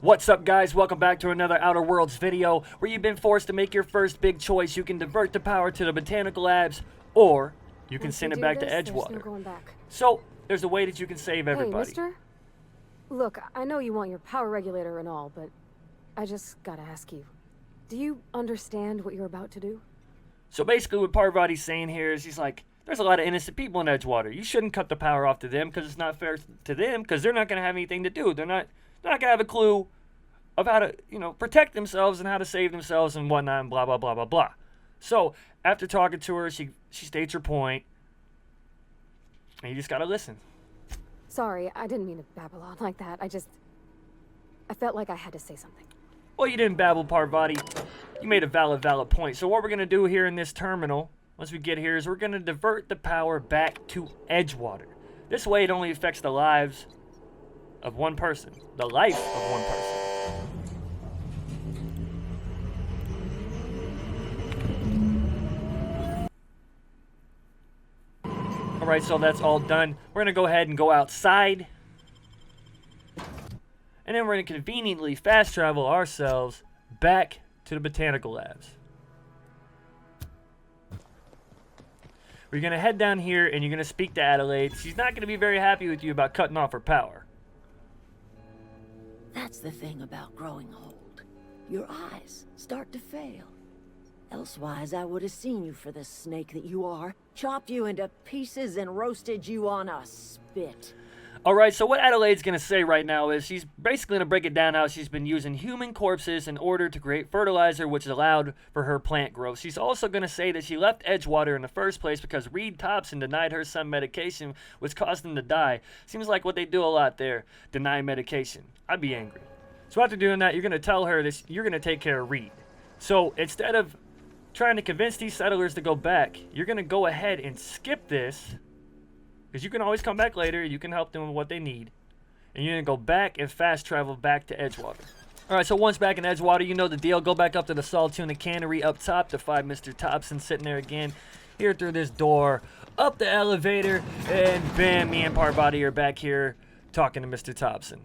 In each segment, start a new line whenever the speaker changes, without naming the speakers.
What's up, guys? Welcome back to another Outer Worlds video where you've been forced to make your first big choice. You can divert the power to the botanical labs, or you can send it back to Edgewater.
There's no going back.
So, there's a way that you can save everybody.
Hey, mister? Look, I know you want your power regulator and all, but I just gotta ask you. Do you understand what you're about to do?
So basically what Parvati's saying here is he's like, there's a lot of innocent people in Edgewater. You shouldn't cut the power off to them because it's not fair to them because they're not going to have anything to do. They're not going to have a clue of how to, protect themselves and how to save themselves and whatnot and blah, blah, blah, blah, blah. So after talking to her, she states her point, and you just got to listen.
Sorry, I didn't mean to babble on like that. I felt like I had to say something.
Well, you didn't babble, Parvati. You made a valid point. So what we're going to do here in this terminal, once we get here, is we're going to divert the power back to Edgewater. This way it only affects the lives of one person. The life of one person. Alright, so that's all done. We're going to go ahead and go outside. And then we're going to conveniently fast travel ourselves back to the botanical labs. We're going to head down here and you're going to speak to Adelaide. She's not going to be very happy with you about cutting off her power.
That's the thing about growing old. Your eyes start to fail. Elsewise, I would have seen you for the snake that you are, chopped you into pieces and roasted you on a spit.
Alright, so what Adelaide's going to say right now is she's basically going to break it down how she's been using human corpses in order to create fertilizer, which allowed for her plant growth. She's also going to say that she left Edgewater in the first place because Reed Tobson denied her some medication, which caused him to die. Seems like what they do a lot there, deny medication. I'd be angry. So after doing that, you're going to tell her this, you're going to take care of Reed. So instead of trying to convince these settlers to go back, you're going to go ahead and skip this. Because you can always come back later. You can help them with what they need. And you're going to go back and fast travel back to Edgewater. Alright, so once back in Edgewater, you know the deal. Go back up to the Salt Tuna Cannery up top to find Mr. Thompson sitting there again. Here through this door. Up the elevator. And bam, me and Parvati are back here talking to Mr. Thompson.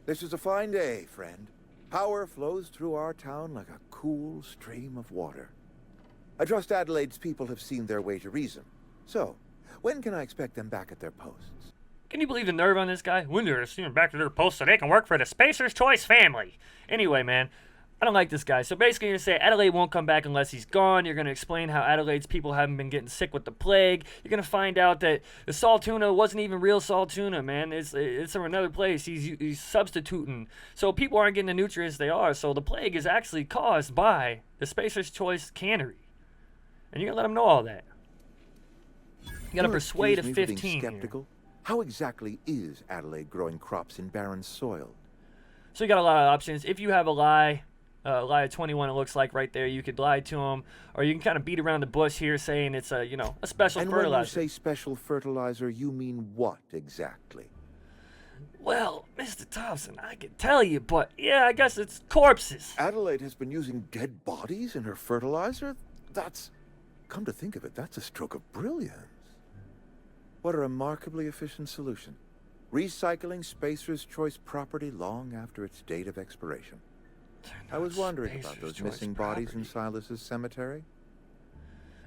This is a fine day, friend. Power flows through our town like a cool stream of water. I trust Adelaide's people have seen their way to reason. So, when can I expect them back at their posts?
Can you believe the nerve on this guy? When they're assuming back to their posts so they can work for the Spacer's Choice family. Anyway, man, I don't like this guy. So basically, you're going to say Adelaide won't come back unless he's gone. You're going to explain how Adelaide's people haven't been getting sick with the plague. You're going to find out that the salt tuna wasn't even real salt tuna, man. It's from another place. He's substituting. So people aren't getting the nutrients they are. So the plague is actually caused by the Spacer's Choice cannery. And you're going to let them know all that. You gotta persuade a 15 skeptical.
Here. How exactly is Adelaide growing crops in barren soil?
So you got a lot of options. If you have a lie of 21, it looks like right there, you could lie to them, or you can kind of beat around the bush here, saying it's a special fertilizer.
And when you say special fertilizer, you mean what exactly?
Well, Mr. Thompson, I can tell you, but yeah, I guess it's corpses.
Adelaide has been using dead bodies in her fertilizer. Come to think of it, that's a stroke of brilliance. What a remarkably efficient solution. Recycling Spacer's Choice property long after its date of expiration. I was wondering about those missing bodies in Silas's cemetery.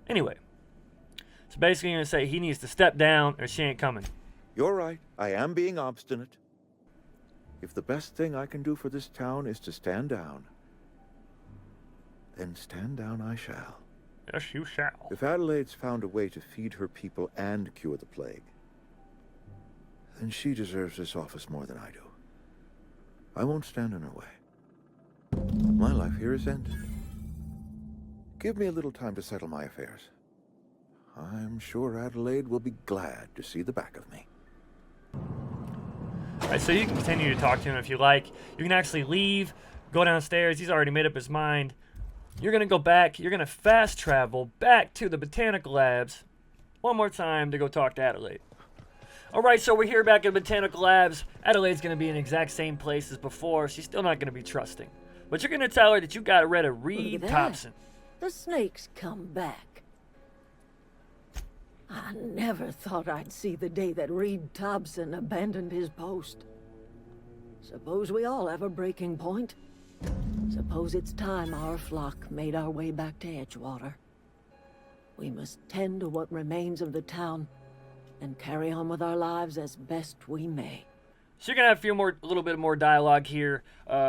Anyway, so basically you're going to say he needs to step down or she ain't coming.
You're right. I am being obstinate. If the best thing I can do for this town is to stand down, then stand down I shall.
Yes, you shall.
If Adelaide's found a way to feed her people and cure the plague, then she deserves this office more than I do. I won't stand in her way. My life here is ended. Give me a little time to settle my affairs. I'm sure Adelaide will be glad to see the back of me.
Alright, so you can continue to talk to him if you like. You can actually leave, go downstairs. He's already made up his mind. You're going to go back, you're going to fast travel back to the botanical labs one more time to go talk to Adelaide. Alright, so we're here back at the botanical labs. Adelaide's going to be in the exact same place as before. She's still not going to be trusting. But you're going to tell her that you got rid of Reed Tobson.
The snake's come back. I never thought I'd see the day that Reed Tobson abandoned his post. Suppose we all have a breaking point. Suppose it's time our flock made our way back to Edgewater. We must tend to what remains of the town and carry on with our lives as best we may.
So you're gonna have a little bit more dialogue here.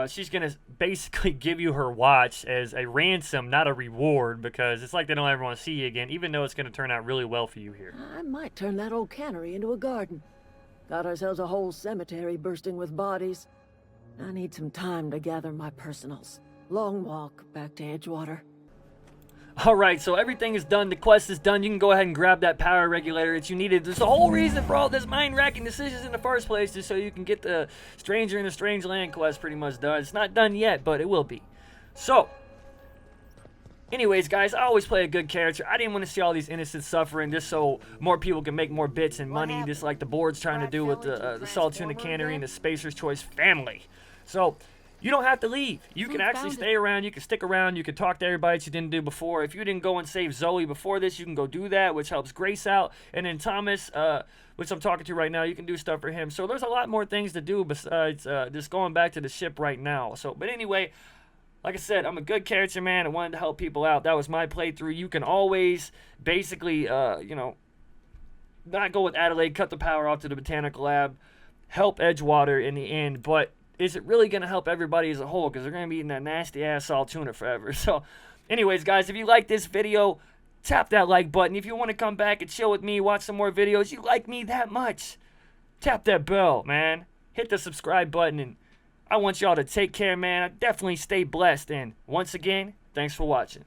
She's gonna basically give you her watch as a ransom, not a reward, because it's like they don't ever want to see you again, even though it's gonna turn out really well for you here.
I might turn that old cannery into a garden. Got ourselves a whole cemetery bursting with bodies. I need some time to gather my personals. Long walk back to Edgewater.
Alright, so everything is done. The quest is done. You can go ahead and grab that power regulator that you needed. There's the whole reason for all this mind-racking decisions in the first place, just so you can get the Stranger in a Strange Land quest pretty much done. It's not done yet, but it will be. So, anyways, guys, I always play a good character. I didn't want to see all these innocents suffering just so more people can make more bits and money, just like the board's trying to do with the Saltuna Cannery and the Spacer's Choice family. So, you don't have to leave. You can actually stay around. You can stick around. You can talk to everybody that you didn't do before. If you didn't go and save Zoe before this, you can go do that, which helps Grace out. And then Thomas, which I'm talking to right now, you can do stuff for him. So there's a lot more things to do besides just going back to the ship right now. So, but anyway, like I said, I'm a good character, man. I wanted to help people out. That was my playthrough. You can always basically, you know, not go with Adelaide, cut the power off to the botanical lab, help Edgewater in the end, but is it really going to help everybody as a whole? Because they're going to be eating that nasty-ass salt tuna forever. So, anyways, guys, if you like this video, tap that like button. If you want to come back and chill with me, watch some more videos, you like me that much, tap that bell, man. Hit the subscribe button, and I want y'all to take care, man. Definitely stay blessed. And once again, thanks for watching.